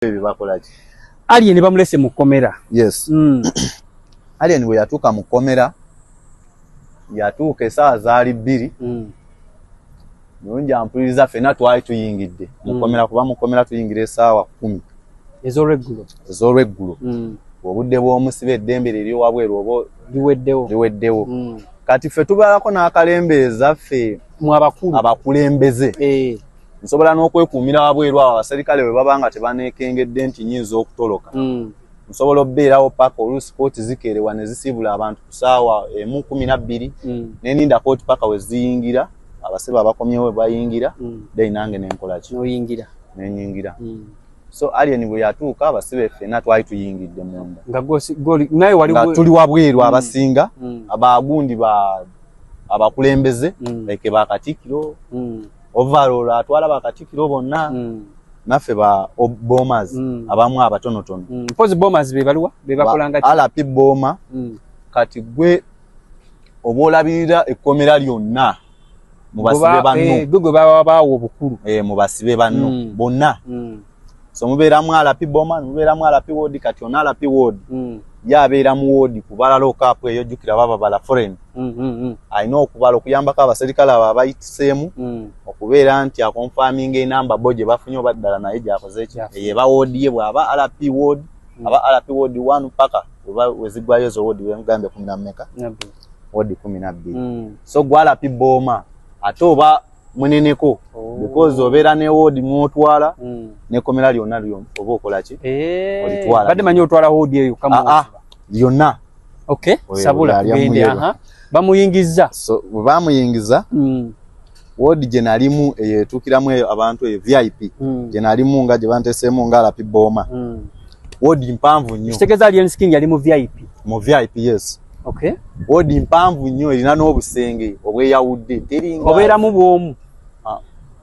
Bakolaki Alien bamulese mu komera. Yes. Alien bwe yatuuka mu komera yatuuka essaawa zaali 2 nungi ampuliriza ffenna twali tuyingidde mu komera kuba mu komera tuyingira essaawa 10 ez'olweggulo obudde bw'omusibe eddembe liri wabweru oba liweddewo kati ffe tubalako n'akalembeeza ffe mu abakulembeze nsobola n'okwekuumira wabweru awo abaserikale bwe baba nga tebaneekengedde nti nyinza okutoloka nsobola obbeerawo paka oluusi kooti zikeerewa ne zisiibula abantu ku ssaawa 1:12 neninda kooti paka we ziyingira abasibe abakomyewo bayingira then nange nenkolaki nenyingira so Alien bwe yatuuka abasibe ffenna twali tuyingidde munda nga tuli wabweru abasinga abagundi abakulembeze like bakatikkiro overall atwala bakatikkiro bonna naffe ba bombers abamu abatonotono mpozi bombers be bakolanga alapi bomba kati gwe obolabirira ekkomera lyonna mu basibe banno gwe babawo obukulu mu basibe banno bonna so mubeeramu alapi bomba mubeeramu alapi ward kati ona alapi ward yabeera mu ward kubala lokapu eyo jjukira baba bala foreign alina okubala okuyambako abaserikale abo abayitiseemu okubeera nti akonfirming enamba bo gye bafunye oba ddala naye gyakoze yeba ward ye bw'aba alapi ward aba alapi ward 1 paka wezigwayo ezo ward wemugambye 10 ward 12 so gwa alapi boma ate oba muneneko because obeera ne ward mwotwala nekomera lyonna lyo oba okolaki olitwala badde manyi otwala ward eyo kama lyonna okay sabula gende bamuyingiza so bamuyingiza ward gye nalimu eyetuukiramu abantu VIP gye nalimu nga gye banteseemu nga alapi boma ward mpanvu nnyo kitegeeza Alien Skin yali mu VIP yes okay ward mpanvu nnyo erina n'obusenge obweyawudde teringa obeeramu bw'omu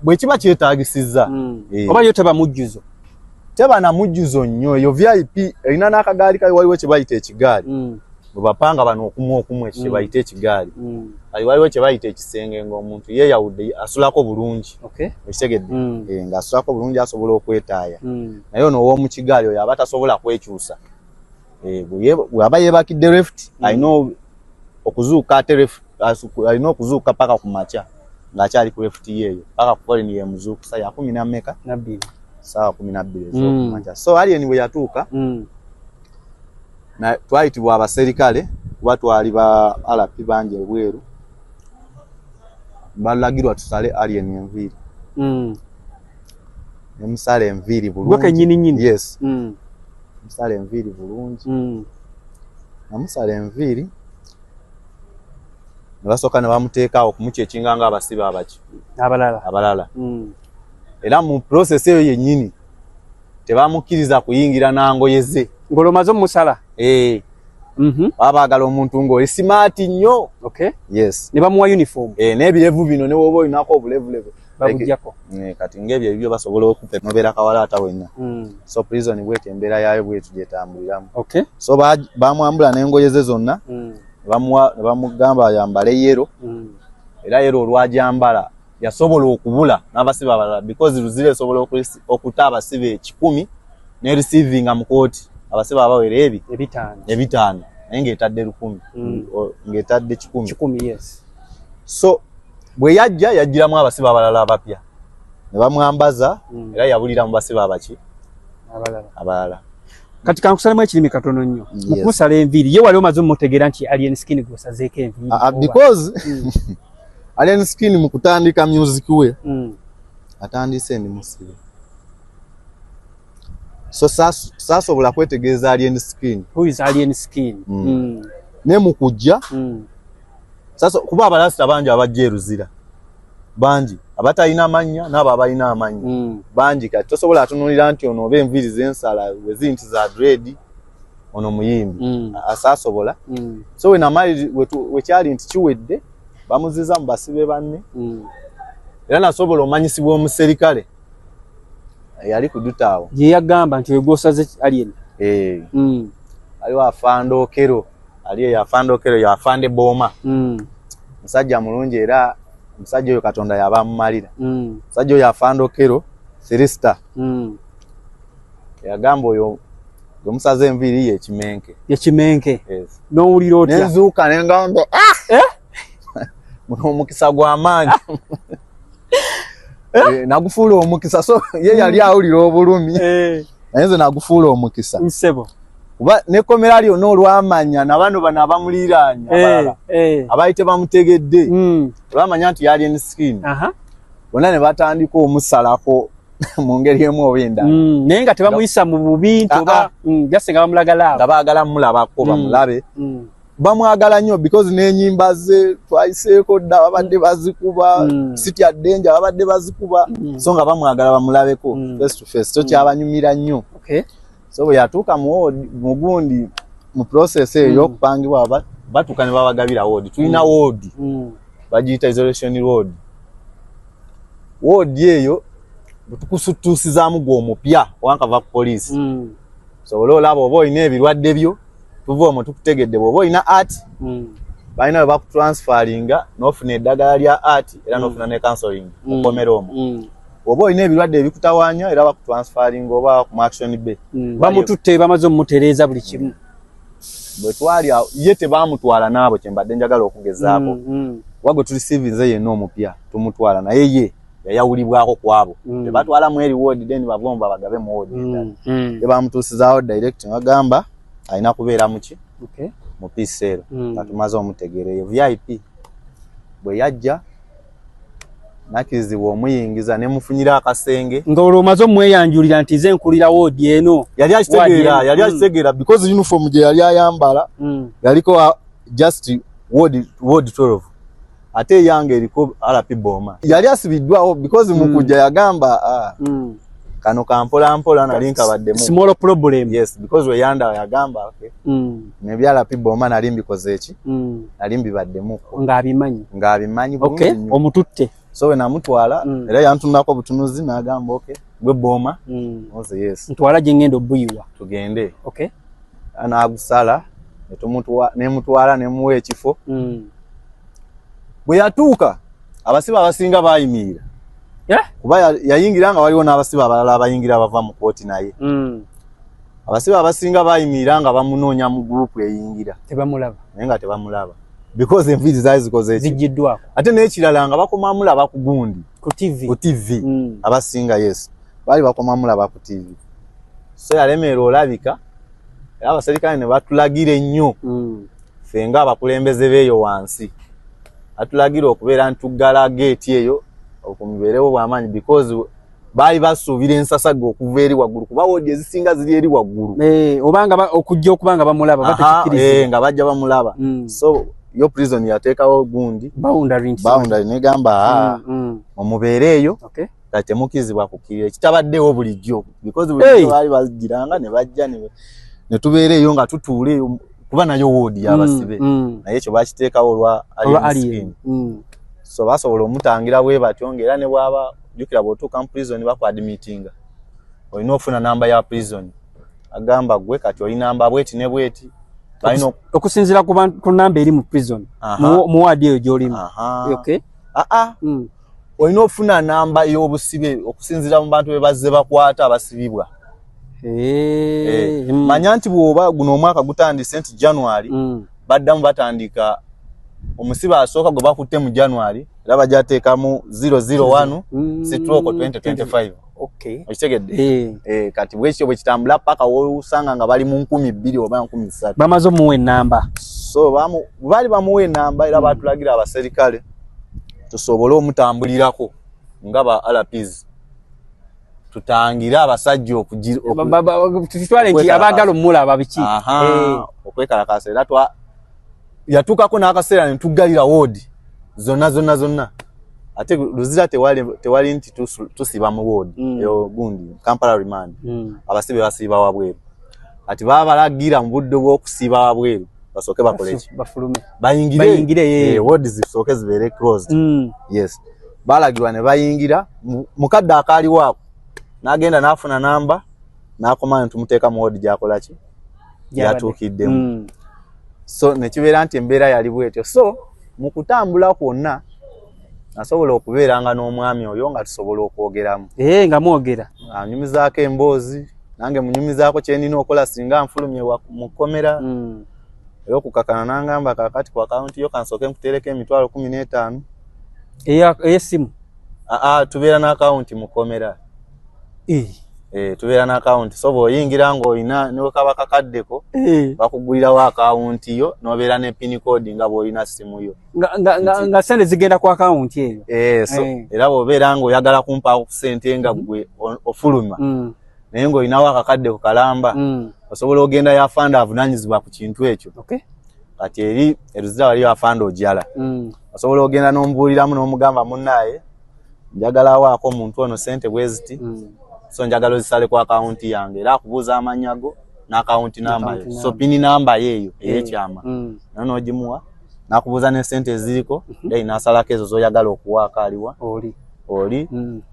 bwe kiba kyetaagisizza oba yo teba mujjuzo teba na mujjuzo nnyo eyo VIP erina n'akagaali kali waliwo kye bayita ekigaali bwe bapanga bano okumu ekyo kye bayita ekigaali kali waliwo kye bayita ekisenge ng'omuntu yeeyawudde asulako bulungi ekitegedde ng'asulako bulungi asobola okwetaaya naye ono ow'omu kigaali oyo aba tasobola kwekyusa bw'aba yeebakidde left alina okuzuuka ate left alina okuzuuka paka ku makya ng'akyali ku left yeeyo paka ku foreign yemuzuukusa ya 12 saawa 12 ez'okumakya so Alien bwe yatuuka twayitibwa abaserikale kuba twali ba alapi bangi ebweru balagirwa tusale Alien enviiri nemusala enviiri bulungi yes musala enviiri bulungi namusala enviiri nebasooka ne bamuteekaawo okumucekinga nga abasibe abalala era mu process eyo yennyini tebamukkiriza kuyingira nangoye ze ng'olomaze omusala baba baagala omuntu ng'oli simaati nnyo yes ne bamuwa uniform n'ebirevu bino ne woba olinako obulevulevu babugyako kati ng'ebyo ebyo basobola okupe nobeera kawalaata wenna so prison bwetyo embeera yayo bwetu gyetambuliramu so bamwambula n'engoye ze zonna ne bamugamba ayambale yero era yero olwajambala yasobola okubula n'abasibe abalala because luzira esobola okuta abasibe 10 ne receiving mu kooti abasibe abawera ebitaano naye ng'etadde 10 ng'etadde 10 yes so bwe yajjiramu abasibe abalala abapya ne bamwambaza era yabulira mu basibe abalala kati kankusalemu ekirimi katono nnyo mukusala enviiri ye wali omaze omutegeera nti Alien Skin gwosazeeko enviiri because Alien Skin mu kutandika music we atandise ndi musibe so saasobola kwetegeeza Alien Skin who is Alien Skin ne mu kujja sasa kuba abalasita bangi abajja eruzira bangi abatalina amannya n'abo abalina amannya bangi kati tosobola atunulira nti ono oba enviiri z'ensala wezi nti za dread ono muyimbi asaasobola so wekyali nti kiwedde bamuziza mu basibe banne era nasobola omanyisibwa omuserikale yali ku dutaawo ye yagamba nti wegwosaze Alien aliwo afandokero aliyo yafandokero yafande boma musajja mulungi era musajja oyo Katonda yaba mumalira musajja oyo afandokero Celesta yagamba oyo omusaze enviri ye Kimenke. Ye Kimenke. Yes. N'owulira otya? Nenzuuka ne ngamba muno omukisa gw'amaanyi. Nagufuula omukisa so ye yali awulira obulumi. Naye nagufuula omukisa. Nsebo. Kuba nekomera lyonna olwamanya na bano bano abamuliraanya abalala abayite bamutegedde olwamanya nti yali enskin bonna ne batandika omusalako mu ngeri emu oba endala naye nga tebamuyisa mu bubi oba jase nga bamulagala nga baagala mulabako bamulabe bamwagala nnyo because n'ennyimba ze twayiseeko dda babadde bazikuba City ya Danger babadde bazikuba so nga bamwagala bamulabeko face to face so kyabanyumira nnyo. So bwe yatuuka mu gundi mu process ey'okupangibwa batuuka ne babagabira ward. Tulina ward bagiyita isolation ward. Ward eyo tukusutusizaamu gw'omupya wankava ku poliisi. Sobola olaba oba olina ebirwadde byo tuva omwo tukutegedde bw'oba olina art balina bwe bakutransferinga n'ofuna eddagala lya art era n'ofuna ne counseling mukomera omwo. Oba olina ebirwadde ebikutawaanya era bakutransferinga oba ku action bay. Bamututte bamaze omutereeza buli kimu. Bwe twali ye tebamutwala n'abo kye mbadde njagala okugezaako. Wagwe tulisivinze yenna omupya tumutwala naye ye yayawulibwako kwabo. Tebatwala mu eri ward then bavomba bagabe mu ward. Tebamutuusizaawo direct bagamba alina kubeera mu ki? Mu PCL. Katumaze omutegereyo VIP. Bwe yajja nakirizibwa omuyingiza ne mufunyira akasenge. Ng'olwo omaze omweyanjulira nti nze nkulira ward eno. Yali akitegeera because uniform gye yali ayambala yaliko just ward 12. Ate yange eriko RP Boma. Yali asibiddwawo because mukujja yagamba kano kampola mpola nali nkabaddemu. Small problem. Yes, because we yanda yagamba okay. Ne byala RP Boma nali mbikoze eki? Nali mbibaddemu. Ng'abimanyi. Okay, omututte. So when namutwala era yantunako butunuzi n'agamba okay gwe Boma oze yes ntwala gye ngendo buyiwa tugende okay anagusala nemutwala nemuwa ekifo bwe yatuuka abasiba abasinga bayimirira kuba yayingira nga waliwo n'abasiba abalala abayingira bava mu kooti naye abasiba abasinga bayimirira nga bamunoonya mu group eyingira tebamulaba naye nga tebamulaba because enviiri zaali zikoze eki zigiddwako ate n'ekirala nga bakoma mulaba ku gundi ku TV abasinga yes baali bakoma mulaba ku TV so yalemeera olabika era abaserikale ne batulagira ennyo ffe nga abakulembeze b'eyo wansi atulagira okubeera ntugala geeti eyo okumubeerewo bw'amaanyi because baali basuubira ensasage okuva eri waggulu kuba wodi ezisinga ziri eri waggulu obanga okujja okubanga bamulaba batekikiriza nga bajja bamulaba so yo prison yateekawo gundi boundary negamba omubeere eyo kati temukizibwa kukirira kitabaddewo bulijjo because bulijjo baali bagiranga ne bajja ne tubeera eyo nga tutuula eyo kuba nayo woodi y'abasibe naye ekyo bakiteekawo olwa alien so basobola omutangira bwe batyo ng'era ne bwaba jjukira bw'otuuka mu prison bakuadmitinga olina okufuna namba ya prison agamba gwe kati oli namba bweti ne bweti okusinzira ku namba eri mu prison mu ward eyo gy'olimu okay olina okufuna namba y'obusibe okusinzira mu bantu be bazze bakwata abasibibwa manya nti bw'oba guno omwaka gutandise nti January baddamu batandika omusibe asooka gwe bakutte mu January era bajja teekamu 001 Stroke 2025 okitegedde kati bwekityo bwe kitambula paka woosanga nga bali mu 2,000 oba 3,000 bamaze omuwa ennamba so baali bamuwa ennamba era batulagira abaserikale tusobole omutambulirako nga ba RPs tutangira abasajja tutwale nti abaagala omulaba biki okwekalakasa era yatuukako n'akaseera ne tuggalira woodi zonna ate luzira tewali nti tusiba mu woodi eyo gundi Kampala remand abasibe basiiba wabweru kati baba balagira mu budde bw'okusiiba wabweru basooke bakole ki bayingire woodi zisooke zibeere closed yes balagirwa ne bayingira mukadde akaaliwo ako n'agenda n'afuna namba n'akoma ne tumuteeka mu woodi gy'akola ki gyatuukiddemu so nekibeera nti embeera yali bwetyo so mu kutambula kwonna nasobola okubeeranga n'omwami oyo nga tusobola okwogeramu nga mwogera anyumizaako emboozi nange munyumizaako kye nina okola singa nfulumye mu kkomera era okukakana nangamba kakati ku akaunti yo kansooke nkuteereko emitwalo 15 ey'essimu tubeera n'akawunti mu kkomera tubeera n'akawunti so bw'oyingira ng'olina ne kaba kakaddeko bakugulirawo akawunti yo n'obeera ne pin code nga bw'olina simu yo nga sente zigenda ku akawunti eyo so era bw'obeera ng'oyagala kumpaako ku sente nga gwe ofuluma naye ng'olinawo akakaddeko kalamba osobola ogenda yafanda avunaanyizibwa ku kintu ekyo kati eri eruzira wali yafanda ojala osobola ogenda n'omubuuliramu n'omugamba munnaaye njagalawaako omuntu ono sente bweziti so njagala ozisale ku akawunti yange era akubuuza amannya go n'akawunti namba yo so pini namba yeeyo ey'ekyama nayo n'ogimuwa n'akubuuza ne sente eziriko then n'asalako ezo z'oyagala okuwaako aliwa oli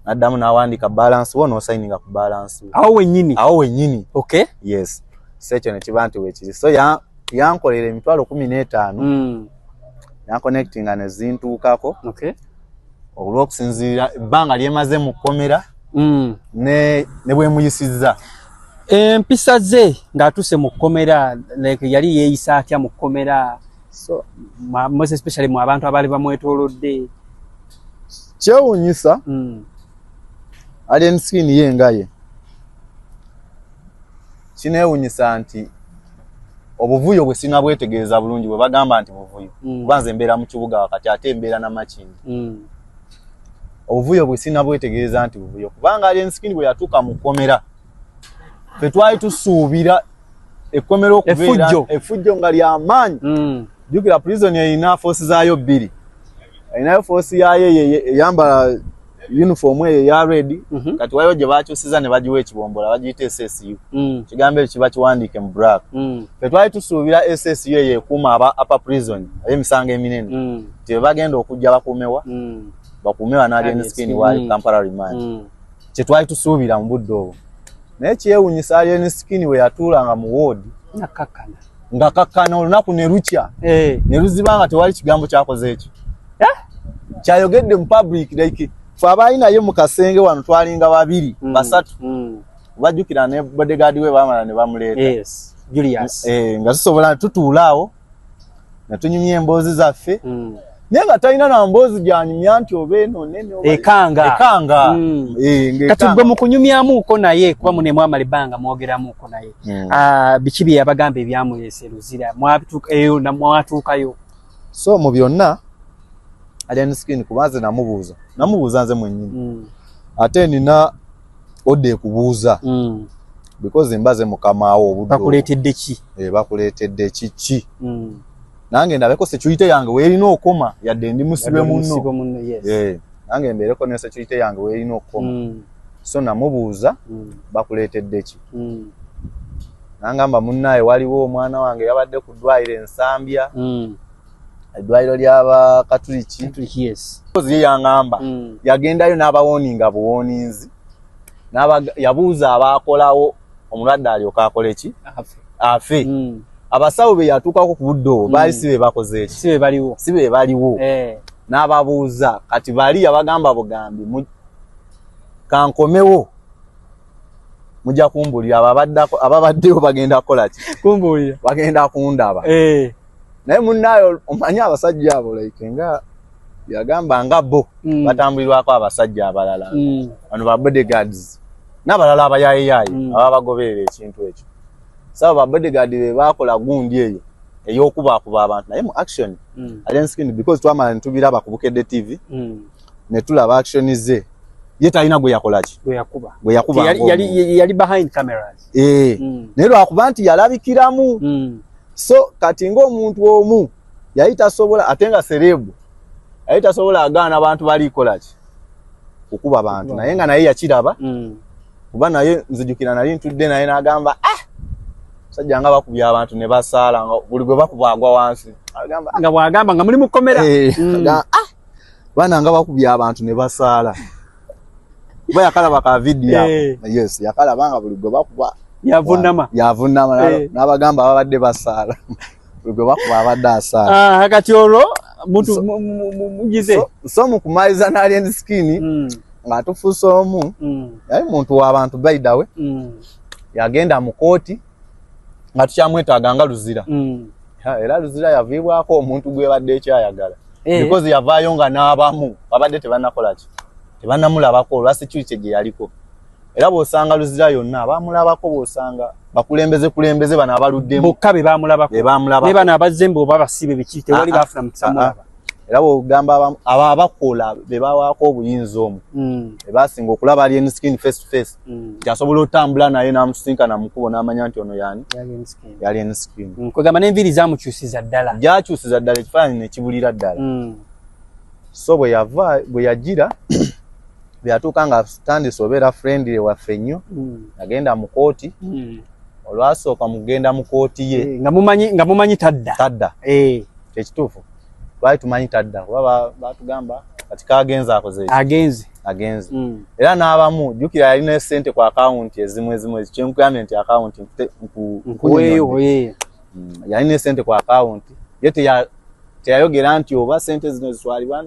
n'addamu n'awandiika balance wo n'osayininga ku balance awo wennyini yes so ekyo ne kiba nti weekiri so yankolera emitwalo 15 yankonectinga ne zintuukako olw'okusinziira ebbanga lyemaze mu kkomera ne bwe muyisizza empisa ze ng'atuuse mu kkomera like yali yeeyisa atya mu kkomera so most especially mu abantu abaali bamwetoolodde kyewuunyisa Alien Skin yengaye kineewuunyisa nti obuvuyo bwe singa bwetegeeza bulungi bwe bagamba nti buvuyo kubanze embeera mu kibuga wakati ate embeera n'amakindi obuvuyo bwe singa bwetegeeza nti buvuyo kubanga Alien Skin bwe yatuuka mu kkomera ffe twali tusuubira ekkomera okubeera effujjo nga ly'amaanyi jjukira prison erina force zaayo 2 erinayo force yaayo eyambala uniform eyo ya red kati wayo gye bakyusiza ne bagiwa ekibombola bagiyita SSU kigambo ekyo kiba kiwandiike mu black ffe twali tusuubira SSU eyo ekuuma aba upper prison ab'emisango eminene nti bagenda okujja bakuumewa n'Alien Skin wali Kampala remand kye twali tusuubira mu budde obwo naye kyewuunyisa Alien Skin we yatuulanga mu ward nga kakkana olunaku ne lukya ne luziba nga tewali kigambo kyakoze ekyo kyayogedde mu public like ffe abaali naye mu kasenge wano twalinga 2 3 bajjukira ne bodyguard we baamala ne bamuleeta Julius nga tusobola tutuulaawo ne tunyumya emboozi zaffe naye nga talina na mboozi gyanyumya nti oba eno nene ekanga kati gwe mu kunyumyamuuko naye kuba munemu amala ebbanga mwogeramuuko naye biki bye yabagamba ebyamuleese luzira mwatuukayo so mu byonna Alien Skin kubanze namubuuza nze mwennyini ate nina odde ekubuuza because mbaze mukamaawo obudde bakuleetedde ki bakuleetedde kiki nange ndabeko security yange weerina okoma yadde ndi musibe munno nange mbeereko ne security yange weerina okoma so namubuuza bakuleetedde ki nangamba munnaaye waliwo omwana wange yabadde ku ddwaliro Ensambya eddwaliro ly'Abakatuliki ye yaŋŋamba yagendayo n'abawoninga buwoninzi yabuuza abaakolawo omulwadde alyoka akole ki afe abasawo be yatuukako ku budde obwo baali si be bakoze eki si be baliwo n'ababuuza kati bali yabagamba bugambi kankomewo mujja kumbulira ababaddeyo bagenda kukola ki kumbulira bagenda kundaba naye munnaayo omanyi abasajja abo like nga yagamba nga bo batambulirwako abasajja abalala bano ba bodyguards n'abalala abayaayiyayi ababa bagoberera ekintu ekyo saba ba bodyguard be bakola gundi eyo ey'okubaakuba abantu naye mu action Alien Skin because twamala ne tubiraba ku Bukedde TV ne tulaba action ze ye talina gwe yakola ki gwe yakuba yali behind cameras naye lwakuba nti yalabikiramu so kati ng'omuntu omu yali tasobola ate nga serebu yali tasobola agaana abantu balikola ki okuba abantu naye nga naye yakiraba kuba naye nzijukira nali ntudde naye n'agamba sajja nga bakubya abantu ne basaala nga buli gwe bakuba agwa wansi nga bwagamba nga muli mu kkomera bana nga bakubya abantu ne basaala kuba yakalaba ka video yes yakalaba nga buli gwe bakuba yavunama n'abagamba ababadde basaala buli gwe bakuba abadde asaala kati olwo mugize so mu kumaliza n'Alien Skin nga tufuuse omu yali muntu w'abantu by the way yagenda mu kooti nga tukyamwetaaga nga Luzira. Era Luzira yaviibwako omuntu gwe badde ekyayagala. Because yavaayo nga n'abamu babadde tebannakola ki. Tebannamulabako olwasi kiki gye yaliko. Era bw'osanga Luzira yonna abamulabako bw'osanga bakulembeze bano abaluddemu. Bokka be baamulabako. Ne bano abazembe oba basibe biki tewali baafuna mukisa mulaba. Era bw'ogamba abakola be bawaako obuyinza omwo. Basinga okulaba alien skin face to face. Kyasobola otambula naye n'amusinkana mukubo n'amanya nti ono yani alien skin. Kwegamba n'enviiri zaamukyusiza ddala. Gyakyusiza ddala ekifaananyi ne kibulira ddala. So bwe yagira byatuuka nga tandise obeera friendly waffe nnyo. Yagenda mu kooti. Olwasooka mugenda mu kooti ye. Nga mumanyi tadda. Tadda. Ekituufu. Twali tumanyi tadda kuba batugamba kati kagenze akoze agenze. Era n'abamu jjukira yalina ssente ku akawunti ezimu ekyenkuyambye nti akawunti nkuweeyo. Yalina ssente ku akawunti ye teyayogera nti oba ssente zino zitwalibwa.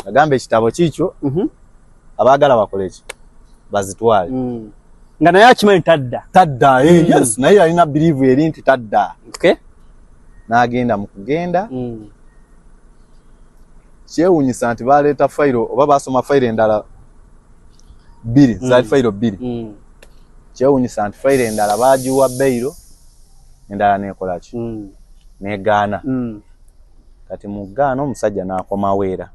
Agamba ekitabo kikyo abaagala bakole ki bazitwale. Nga naye akimanyi tadda. Yes, naye yalina believe eri nti tadda. N'agenda mu kugenda. Kyewuunyisa nti baleeta fayiro oba basoma fayiro endala 2 zaali fayiro 2. Kyewuunyisa nti fayiro endala baagiwa beyiro endala neekola ki negaana. Kati mu gaana omusajja n'akomawo era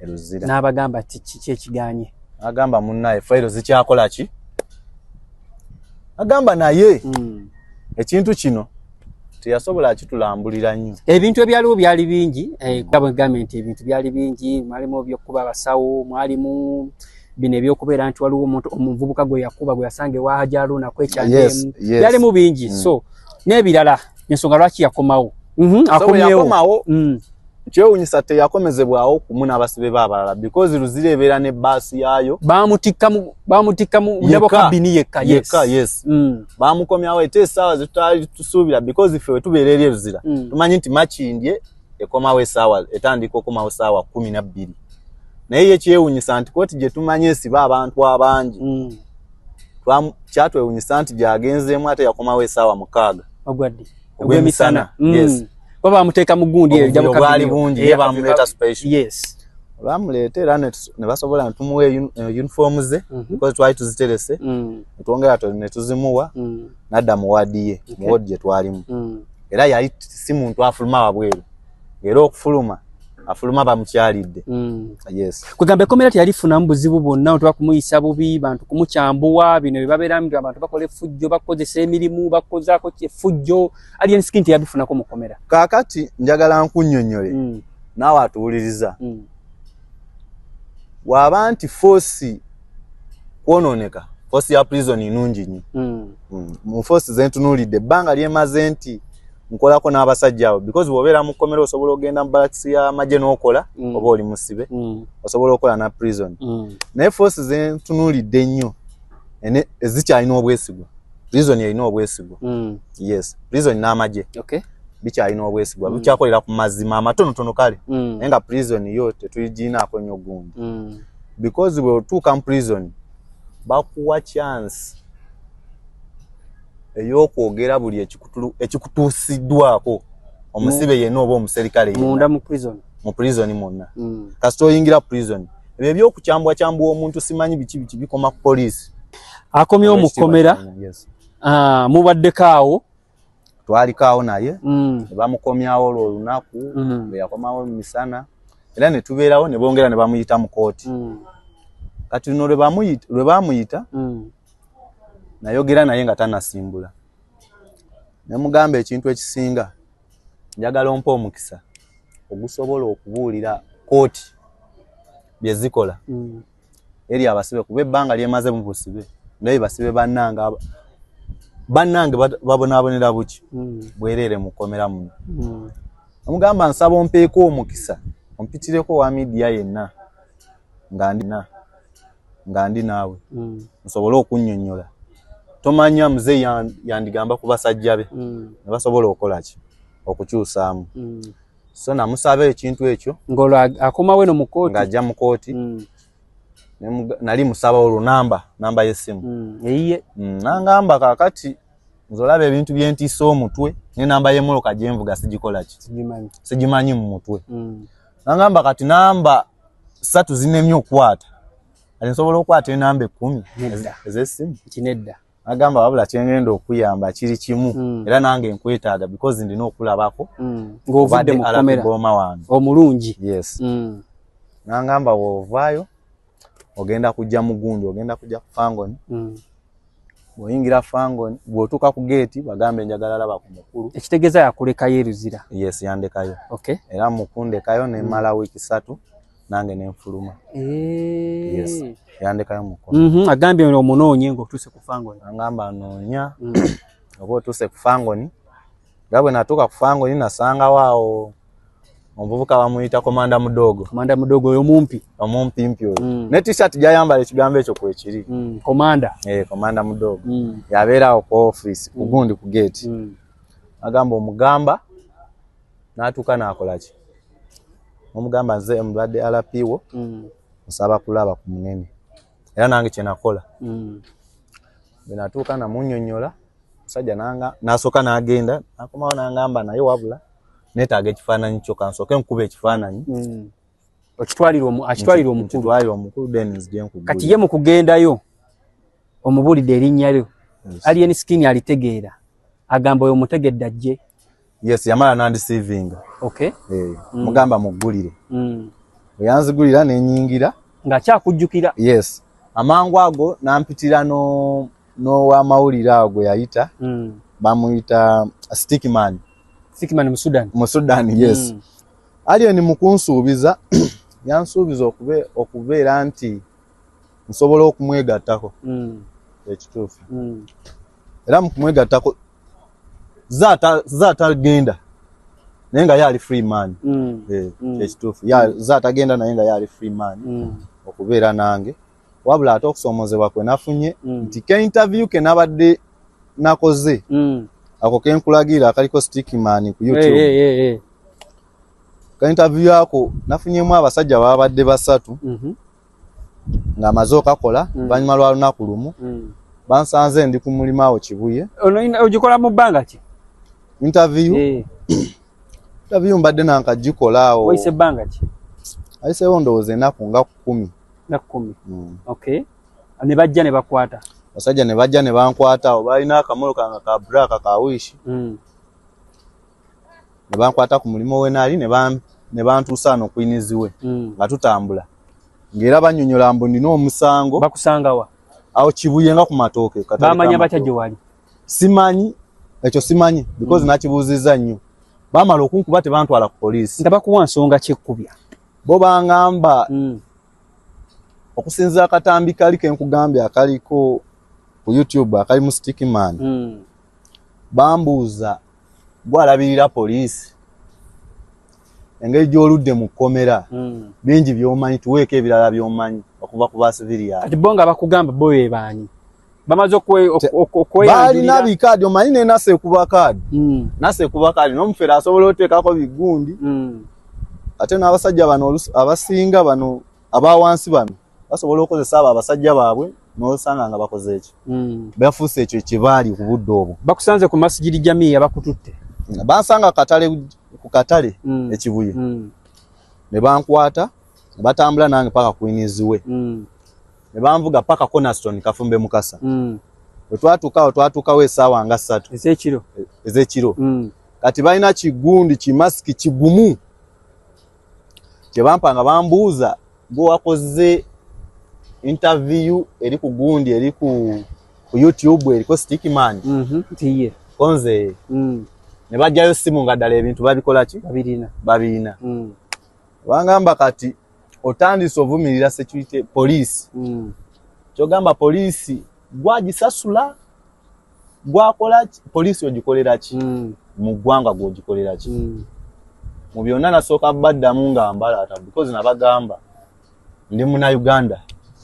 Luzira n'abagamba ati kiki ekiganye. Agamba munnaye fayiro zikyakola ki. Agamba naye ekintu kino teyasobola kitulambulira nnyo. Ebintu ebyaliwo byali bingi. Gavumenti ebintu byali bingi. Mwalimu ebyokuba abasawo, mwalimu bino ebyokubeera nti waliwo omuvubuka gwe yakuba gwe yasange wa Hajaruna kwekyandemu. Byalimu bingi. So n'ebirala ensonga lwaki yakomawo. Akomyewo. Kyewuunyisa teyakomezebwawo kumu n'abasibe b'abalala because Luzira ebeera ne baasi yaayo. Bamutikka mu ndabo kabini yekka. Yes. Bamukomyawo ate essaawa zetutali tusuubira because ffe wetubeera eri Luzira tumanyi nti makindye ekomawo essaawa etandika okomawo essaawa 12. Naye ye kyewuunyisa nti kooti gye tumanyi esiba abantu abangi. Kyatwewuunyisa nti gyagenzeemu ate yakomawo essaawa 6 ogw'emisana. Yes. Baba amuteeka mu gundi eyo jamu kabali bungi ye bamuleeta special. Yes. Bamuleeta era ne basobola ntumuwe uniform ze because twali tuziterese. Twongera ne tuzimuwa nadda mu wadi ye mu wadi gye twalimu. Era yali si muntu afuluma wabweru. Era okufuluma afuluma bamukyalidde. Yes. Kwegamba komera yalifuna mbuzibu bonna otwa kumuyisa bubi bantu kumukyambuwa bino bibabeera mbi abantu bakole fujjo bakozesa emirimu bakozako fujjo alien skin yabifuna ko mukomera. Kakati njagala nkunnyonnyole naawe atuwuliriza. Wabanti force kwononeka force ya prison inungi nnyo. Mu force zentunulidde ebbanga lyemaze nti nkolako n'abasajja abo because bw'obeera mu kkomera osobola ogenda mu balakisi y'amagye n'okola oba oli musibe osobola okola na prison. Naye force zentunulidde nnyo ezikyalina obwesigwa. Prison yalina obwesigwa. Yes, prison n'amagye bikyalina obwesigwa bikyakolera ku mazima amatonotono kale naye nga prison yo tetuyiginaako nnyo gundi because bw'otuuka mu prison bakuwa chance eyokwogera buli ekikutuusiddwako omusibe yenna oba omuserikale munda mu prison monna kasita oyingira prison ebyo ebyokukyambwa omuntu simanyi biki bikoma ku poliisi. Akomye omukomera mubaddekaawo twalikaawo naye bamukomyawo olwo olunaku bwe yakomawo mu misana era ne tubeerawo ne bongera ne bamuyita mu kooti. Kati luno lwe bamuyita nayogera naye nga tanasimbula. Ne mugamba ekintu ekisinga njagala ompa omukisa ogusobola okubuulira kooti bye zikola eri abasibe kuba ebbanga lyemaze mu busibe naye basibe bannange babonaabonera buki bwereere mu kkomera muno. Omugamba nsaba ompeeko omukisa ompitireko wa midiya yenna nga ndi naawe nsobole okunnyonnyola. Tomanya muze yandigamba ku basajja be ne basobola okukola ki okukyusaamu. So namusaba ekintu ekyo ngolo akomawe no mu kooti ng'ajja mu kooti nali musaba olunamba namba y'essimu eyiye nangamba kakati nzolaba ebintu byentiisa omutwe ne namba y'emmoloka gye nvuga sigikola ki sigimanyi mu mutwe nangamba kati namba 3 zinemye okwata ali nsobola okwata enamba 10 ez'essimu kinedda agamba wabula kyengenda okuyamba kiri kimu era nange nkwetaaga because ndina okulabako ng'ovudde mu komera wange omulungi yes nangamba woovaayo ogenda kujja mugundi ogenda kujja ku Fangoni bw'oyingira Fangoni bw'otuuka ku gate bagambe njagala laba ku mukulu ekitegeeza yakulekayo eruzira yes yandekayo okay era mukundekayo ne mala week 3 nange nenfuluma yes yandekayo mukono agambye omunoonye ng'otuuse ku Fangoni angamba noonya oba otuuse ku Fangoni nga bwe natuuka ku Fangoni nasanga waawo omuvubuka bamuyita komanda mudogo oyo mumpi oyo ne t-shirt gyayambala ekigambo ekyo kwekiri komanda mudogo yabeerawo ku office kugundi ku gate agamba omugamba n'atuuka n'akola ki omugamba nze omulwadde alapiwo nsaba kulaba ku munene era nange kye nakola bwe natuuka namunnyonnyola musajja n'asooka n'agenda nakomawo n'angamba naye wabula netaaga ekifaananyi kyo kansooke nkuba ekifaananyi akitwalira omukulu Dennis Jenkugulu kati ye mu kugendayo omubulidde erinnya lyo alien skin alitegeera agamba oyo mutegedde ajje yes yamala nandisivinga okay mugamba muggulire bwe yanzigulira nenyingira ng'akyakujjukira yes amangu ago nampitira n'owamawulire ago gwe yayita bamuyita Stickman mu Sudan yes alien mukunsuubiza yansuubiza okubeera nti nsobola okumwegattako ekituufu era mu kumwegattako zaatagenda naye nga yali free man ekituufu zaatagenda naye nga yali free man okubeera nange wabula ate okusoomozebwa kwe nafunye nti ke interview ke nabadde nakoze ako kenkulagira akaliko Stickman ku YouTube ka interview ako nafunyemu abasajja babadde 3 nga amaze okakola banyuma lwa lunaku lumu bansanze ndi ku mulimu awo Kibuye ogikola mu bbanga ki interview mbadde nankagikola awo wayise bbanga ki ayiseewo ndowooza ennaku nga 10 okay ne bajja ne bakwata basajja ne bajja ne bankwata awo balina akamolo kange ka braka ka wish ne bankwata ku mulimu we naali ne bantuusa no kwiniziwe nga tutambula ng'era bannyonnyola mbu ndina omusango bakusangawa awo Kibuye nga ku matooke bamanya batya gye wali simanyi ekyo simanyi because nakibuuzizza nnyo bamala okunkuba tebantwala ku poliisi nga bakuwa nsonga kyekkubya bo bangamba okusinziira akatambi kali kenkugambye akaliko ku YouTube akali mu Stickman bambuuza gwalabirira poliisi engeri gy'oludde mu kkomera bingi by'omanyi tuweeko ebirala by'omanyi okuva ku basiviliya kati bo nga bakugamba bo bebaani bamaze balina bikaadi omanyi ne naseekuba kaadi naseekuba kaadi n'omufere asobola oteekako bigundi ate n'abasajja bano abasinga bano abawansi bano basobola okukozesa abo abasajja baabwe n'osanga nga bakoze ekyo bafuuse ekyo kyebaali ku budde obwo bakusanze ku Masjidi Jamii abakututte bansanga ku katale ekibuye ne bankwata ne batambula nange paka kwiniziwe ne banvuga paka Cornerstone Kafumbe Mukasa bwe twatuukawo essaawa nga 3 ez'ekiro kati balina kigundi kimasiki kigumu kye bampanga bambuuza gwe wakoze interview eri ku gundi eri ku YouTube eriko Stickman tiye konze ne bajjayo simu nga ddala ebintu babikola ki babirina bangamba kati otandise ovumirira security police kyogamba poliisi gwagisasula gwakola poliisi ogikolera ki mu ggwanga gwogikolera ki mu byonna nasooka baddamu nga mbalata because nabagamba ndi muna Uganda